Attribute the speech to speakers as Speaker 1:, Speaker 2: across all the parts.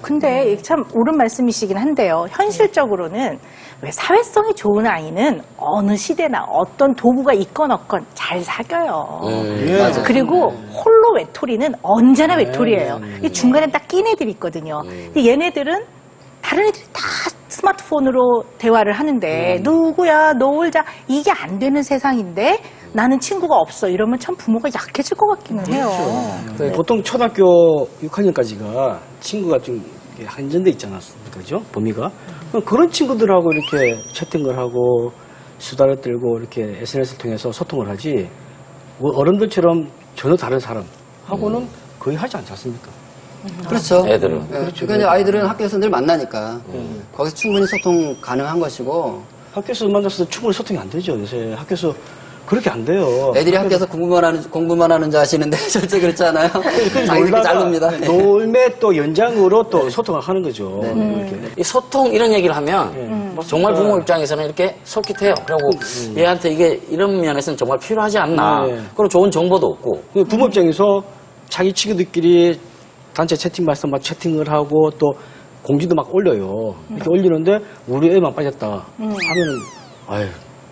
Speaker 1: 근데 참 옳은 말씀이시긴 한데요. 현실적으로는 왜 사회성이 좋은 아이는 어느 시대나 어떤 도구가 있건 없건 잘 사겨요.
Speaker 2: 맞아요.
Speaker 1: 그리고 홀로 외톨이는 언제나 외톨이에요. 이 중간에 딱 낀 애들이 있거든요. 근데 얘네들은 다른 애들이 다 스마트폰으로 대화를 하는데 누구야 놀자 이게 안 되는 세상인데 나는 친구가 없어 이러면 참 부모가 약해질 것 같기는 해요.
Speaker 3: 네. 보통 초등학교 6학년까지가 친구가 좀 한정돼 있지 않았습니까? 그죠? 범위가. 그런 친구들하고 이렇게 채팅을 하고 수다를 떨고 이렇게 SNS를 통해서 소통을 하지 어른들처럼 전혀 다른 사람하고는 거의 하지 않지 않습니까?
Speaker 2: 그렇죠.
Speaker 4: 애들은.
Speaker 2: 네. 그러니까 이제 아이들은 학교에서 늘 만나니까 거기서 충분히 소통 가능한 것이고
Speaker 3: 학교에서 만나서 충분히 소통이 안 되죠. 요새 학교에서 그렇게 안 돼요.
Speaker 2: 애들이 학교에서 공부만 하는 줄 아시는데 절대 그렇지 않아요. 자기들끼리 잘 놉니다.
Speaker 3: 놀매 또 연장으로 또 소통을 하는 거죠. 이렇게.
Speaker 4: 이 소통 이런 얘기를 하면 뭐 정말 부모 입장에서는 이렇게 솔깃해요. 그리고 얘한테 이게 이런 면에서는 정말 필요하지 않나.
Speaker 3: 네.
Speaker 4: 그리고 좋은 정보도 없고.
Speaker 3: 부모 입장에서 자기 친구들끼리 단체 채팅 말씀 막 채팅을 하고 또 공지도 막 올려요. 이렇게 올리는데 우리 애만 빠졌다 하면은 아유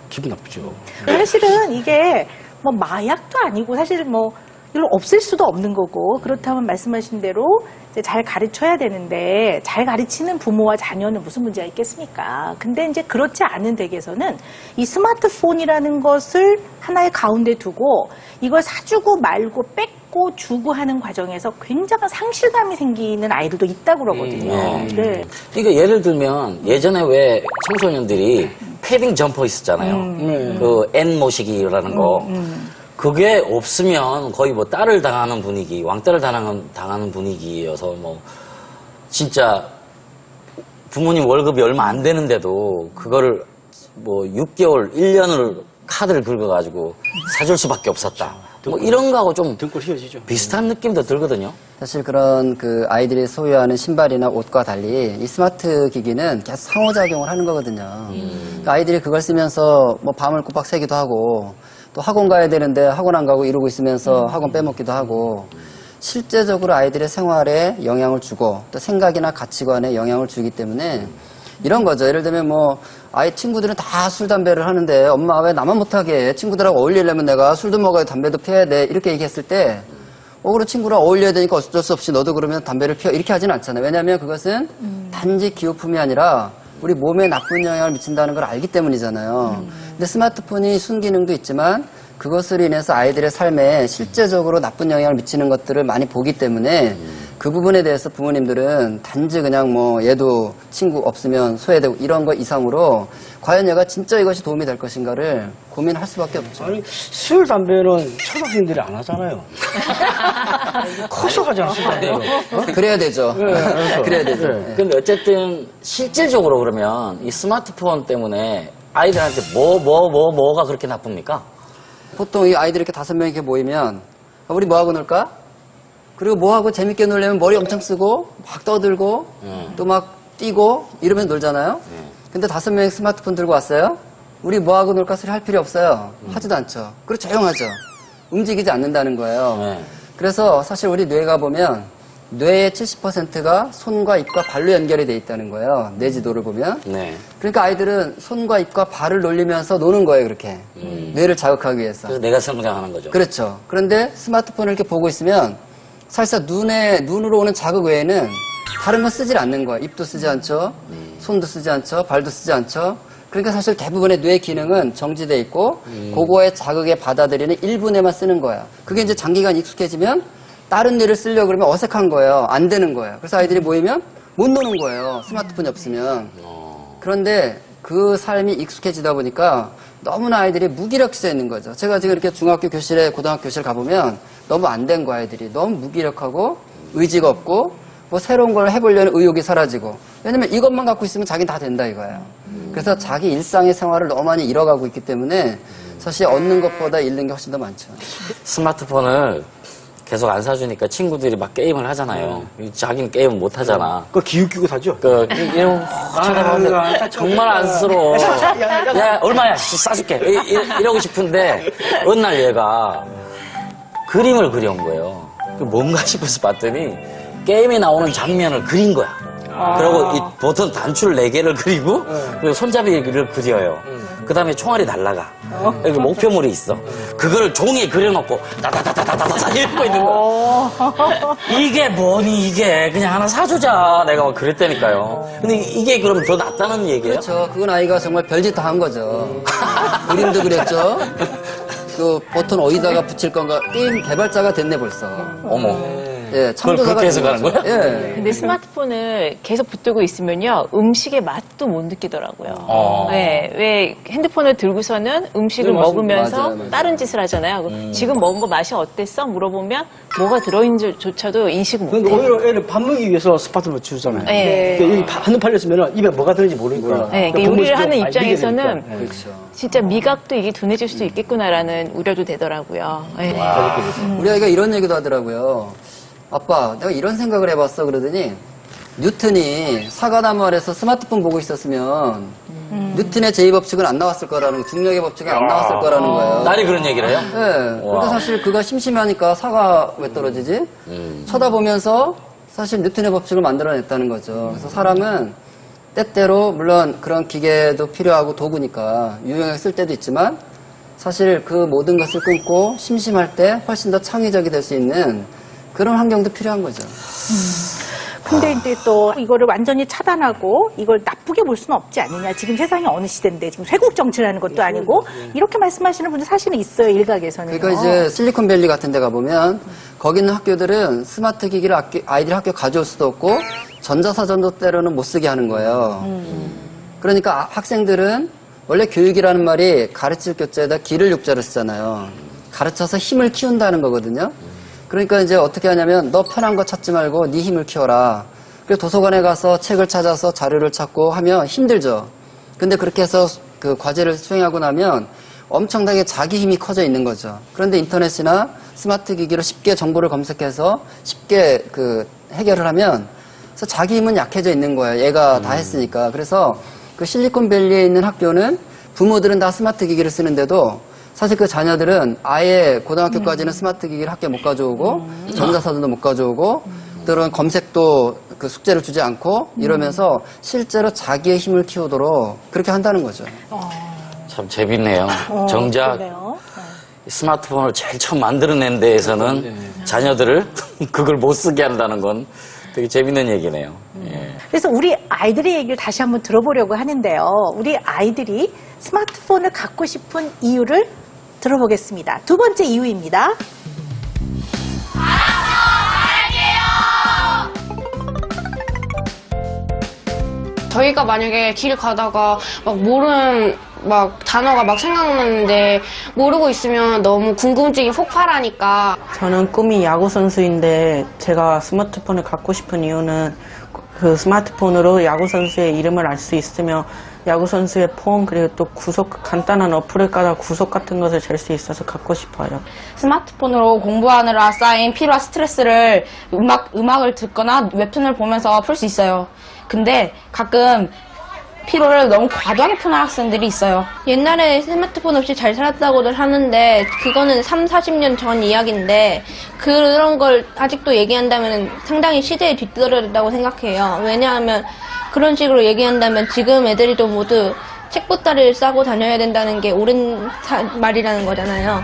Speaker 3: 기분 나쁘죠.
Speaker 1: 사실은 이게 뭐 마약도 아니고 사실 뭐 이걸 없앨 수도 없는 거고 그렇다면 말씀하신 대로 이제 잘 가르쳐야 되는데 잘 가르치는 부모와 자녀는 무슨 문제가 있겠습니까? 근데 이제 그렇지 않은 댁에서는 이 스마트폰이라는 것을 하나의 가운데 두고 이걸 사주고 말고 뺏고 주고 하는 과정에서 굉장한 상실감이 생기는 아이들도 있다고 그러거든요. 네.
Speaker 4: 그러니까 예를 들면 예전에 왜 청소년들이 패딩 점퍼 있었잖아요. 그 N 모시기라는 거. 그게 없으면 거의 뭐 딸을 당하는 분위기, 왕따를 당하는 분위기여서 뭐 진짜 부모님 월급이 얼마 안 되는데도 그거를 뭐 6개월, 1년을 카드를 긁어가지고 사줄 수밖에 없었다. 뭐 이런 거하고 좀
Speaker 3: 등골 휘어지죠.
Speaker 4: 비슷한 느낌도 들거든요.
Speaker 2: 사실 그런 그 아이들이 소유하는 신발이나 옷과 달리 이 스마트 기기는 계속 상호작용을 하는 거거든요. 그러니까 아이들이 그걸 쓰면서 뭐 밤을 꼬박 새기도 하고 또 학원 가야 되는데 학원 안 가고 이러고 있으면서 학원 빼먹기도 하고 실제적으로 아이들의 생활에 영향을 주고 또 생각이나 가치관에 영향을 주기 때문에 이런 거죠. 예를 들면 뭐 아이 친구들은 다 술, 담배를 하는데 엄마 왜 나만 못하게 해? 친구들하고 어울리려면 내가 술도 먹어야 담배도 피워야 돼. 이렇게 얘기했을 때 그래 친구랑 어울려야 되니까 어쩔 수 없이 너도 그러면 담배를 피워. 이렇게 하지는 않잖아요. 왜냐하면 그것은 단지 기호품이 아니라 우리 몸에 나쁜 영향을 미친다는 걸 알기 때문이잖아요. 근데 스마트폰이 순기능도 있지만 그것으로 인해서 아이들의 삶에 실제적으로 나쁜 영향을 미치는 것들을 많이 보기 때문에 그 부분에 대해서 부모님들은 단지 그냥 뭐 얘도 친구 없으면 소외되고 이런 거 이상으로 과연 얘가 진짜 이것이 도움이 될 것인가를 고민할 수밖에 없죠.
Speaker 3: 아니 술, 담배는 초등학생들이 안 하잖아요. 커서 하지 않습니까?
Speaker 2: 그래야 되죠. 그래야 되죠.
Speaker 3: 네.
Speaker 4: 근데 어쨌든 실질적으로 그러면 이 스마트폰 때문에 아이들한테 뭐가 그렇게 나쁩니까?
Speaker 2: 보통 이 아이들이 이렇게 5명 이렇게 모이면 우리 뭐 하고 놀까? 그리고 뭐 하고 재밌게 놀려면 머리 엄청 쓰고 막 떠들고 또 막 뛰고 이러면 놀잖아요. 근데 5명이 스마트폰 들고 왔어요. 우리 뭐 하고 놀까 소리 할 필요 없어요. 하지도 않죠. 그리고 조용하죠. 움직이지 않는다는 거예요.
Speaker 4: 네.
Speaker 2: 그래서 사실 우리 뇌가 보면 뇌의 70%가 손과 입과 발로 연결이 돼 있다는 거예요. 뇌지도를 보면.
Speaker 4: 네.
Speaker 2: 그러니까 아이들은 손과 입과 발을 놀리면서 노는 거예요, 그렇게. 뇌를 자극하기 위해서.
Speaker 4: 그래서 내가 성장하는 거죠.
Speaker 2: 그렇죠. 그런데 스마트폰을 이렇게 보고 있으면 사실상 눈으로 오는 자극 외에는 다른 건 쓰질 않는 거예요. 입도 쓰지 않죠. 손도 쓰지 않죠. 발도 쓰지 않죠. 그러니까 사실 대부분의 뇌 기능은 정지돼 있고 그거의 자극에 받아들이는 일부뇌만 쓰는 거야. 그게 이제 장기간 익숙해지면 다른 뇌를 쓰려고 그러면 어색한 거예요. 안 되는 거예요. 그래서 아이들이 모이면 못 노는 거예요. 스마트폰이 없으면. 그런데 그 삶이 익숙해지다 보니까 너무나 아이들이 무기력해져 있는 거죠. 제가 지금 이렇게 중학교 교실에 고등학교 교실 가보면 너무 안 된 거야, 아이들이. 너무 무기력하고 의지가 없고 뭐 새로운 걸 해보려는 의욕이 사라지고. 왜냐면 이것만 갖고 있으면 자기는 다 된다 이거예요. 그래서 자기 일상의 생활을 너무 많이 잃어가고 있기 때문에 사실 얻는 것보다 잃는 게 훨씬 더 많죠.
Speaker 4: 스마트폰을 계속 안 사주니까 친구들이 막 게임을 하잖아요. 자기는 게임을 못 하잖아.
Speaker 3: 그거 기웃기웃 하죠?
Speaker 4: 이러고 쳐다보는데 정말 안쓰러워. 야, 얼마야? 싸줄게. 이러고 싶은데 어느 날 얘가 그림을 그려온 거예요. 뭔가 싶어서 봤더니 게임에 나오는 장면을 그린 거야. 그리고 보통 단추를 4개를 그리고 그리고 손잡이를 그려요. 그 다음에 총알이 날아가. 여기 목표물이 있어. 그걸 종이에 그려놓고 다다다다다다다 이러고 있는 거야. 이게 뭐니 이게 그냥 하나 사주자 내가 막 그랬다니까요. 근데 이게 그럼 더 낫다는 얘기예요?
Speaker 2: 그렇죠. 그건 아이가 정말 별짓 다 한 거죠. 그림도 그렸죠. 그 버튼 어디다가 붙일 건가 게임 개발자가 됐네 벌써.
Speaker 4: 어머.
Speaker 2: 예,
Speaker 4: 그걸
Speaker 2: 창조자가
Speaker 4: 그렇게
Speaker 2: 된
Speaker 4: 해석하는
Speaker 2: 거죠.
Speaker 4: 거야?
Speaker 2: 예.
Speaker 5: 근데 스마트폰을 계속 붙들고 있으면요, 음식의 맛도 못 느끼더라고요. 네, 왜 핸드폰을 들고서는 음식을
Speaker 3: 네, 맞습니다.
Speaker 5: 먹으면서
Speaker 2: 맞아요.
Speaker 5: 다른 짓을 하잖아요. 지금 먹은 거 맛이 어땠어? 물어보면 뭐가 들어있는지조차도 인식을
Speaker 3: 그러니까
Speaker 5: 못해요.
Speaker 3: 오히려 애를 밥 먹이기 위해서 스마트폰 주잖아요.
Speaker 5: 네.
Speaker 3: 그러니까 여기 한눈 팔렸으면 입에 뭐가 들는지 모르니까.
Speaker 5: 네, 그러니까 요리를 하는 입장에서는
Speaker 2: 그렇죠.
Speaker 5: 진짜 미각도 이게 둔해질 수도 있겠구나라는 우려도 되더라고요. 네.
Speaker 2: 우리 아이가 이런 얘기도 하더라고요. 아빠, 내가 이런 생각을 해봤어. 그러더니 뉴턴이 사과나무 아래서 스마트폰 보고 있었으면 뉴턴의 제2법칙은 안 나왔을 거라는 거, 중력의 법칙은 안 나왔을 거라는 거예요.
Speaker 4: 딸이 그런 얘기를 해요?
Speaker 2: 네. 그러니까 사실 그가 심심하니까 사과 왜 떨어지지? 쳐다보면서 사실 뉴턴의 법칙을 만들어냈다는 거죠. 그래서 사람은 때때로 물론 그런 기계도 필요하고 도구니까 유용하게 쓸 때도 있지만 사실 그 모든 것을 끊고 심심할 때 훨씬 더 창의적이 될 수 있는 그런 환경도 필요한 거죠.
Speaker 1: 근데 이제 또 이거를 완전히 차단하고 이걸 나쁘게 볼 수는 없지 않느냐. 지금 세상이 어느 시대인데 지금 쇄국 정치라는 것도 아니고 이렇게 말씀하시는 분들 사실은 있어요. 일각에서는.
Speaker 2: 그러니까 이제 실리콘밸리 같은 데 가보면 거기 있는 학교들은 스마트 기기를 아이들이 학교 가져올 수도 없고 전자사전도 때로는 못 쓰게 하는 거예요. 그러니까 학생들은 원래 교육이라는 말이 가르칠 교자에다 기를 육자를 쓰잖아요. 가르쳐서 힘을 키운다는 거거든요. 그러니까 이제 어떻게 하냐면 너 편한 거 찾지 말고 네 힘을 키워라. 그리고 도서관에 가서 책을 찾아서 자료를 찾고 하면 힘들죠. 근데 그렇게 해서 그 과제를 수행하고 나면 엄청나게 자기 힘이 커져 있는 거죠. 그런데 인터넷이나 스마트 기기로 쉽게 정보를 검색해서 쉽게 그 해결을 하면 그래서 자기 힘은 약해져 있는 거예요. 얘가 다 했으니까. 그래서 그 실리콘밸리에 있는 학교는 부모들은 다 스마트 기기를 쓰는데도 사실 그 자녀들은 아예 고등학교까지는 스마트 기기를 학교에 못 가져오고 전자사전도 못 가져오고 또는 검색도 그 숙제를 주지 않고 이러면서 실제로 자기의 힘을 키우도록 그렇게 한다는 거죠.
Speaker 4: 참 재밌네요. 정작
Speaker 1: 그러네요.
Speaker 4: 스마트폰을 제일 처음 만들어낸 데에서는 자녀들을 그걸 못 쓰게 한다는 건 되게 재밌는 얘기네요. 예.
Speaker 1: 그래서 우리 아이들의 얘기를 다시 한번 들어보려고 하는데요. 우리 아이들이 스마트폰을 갖고 싶은 이유를 들어보겠습니다. 두 번째 이유입니다.
Speaker 6: 저희가 만약에 길 가다가 막 모르는 막 단어가 막 생각나는데 모르고 있으면 너무 궁금증이 폭발하니까.
Speaker 7: 저는 꿈이 야구 선수인데 제가 스마트폰을 갖고 싶은 이유는 그 스마트폰으로 야구 선수의 이름을 알 수 있으며 야구 선수의 폼 그리고 또 구속 간단한 어플을 깔아 구속 같은 것을 잴 수 있어서 갖고 싶어요.
Speaker 8: 스마트폰으로 공부하느라 쌓인 피로와 스트레스를 음악을 듣거나 웹툰을 보면서 풀 수 있어요. 근데 가끔 피로를 너무 과도하게 푸는 학생들이 있어요.
Speaker 6: 옛날에 스마트폰 없이 잘 살았다고들 하는데 그거는 3, 40년 전 이야기인데 그런 걸 아직도 얘기한다면 상당히 시대에 뒤떨어졌다고 생각해요. 왜냐하면 그런 식으로 얘기한다면 지금 애들도 모두 책보따리를 싸고 다녀야 된다는 게 옳은 말이라는 거잖아요.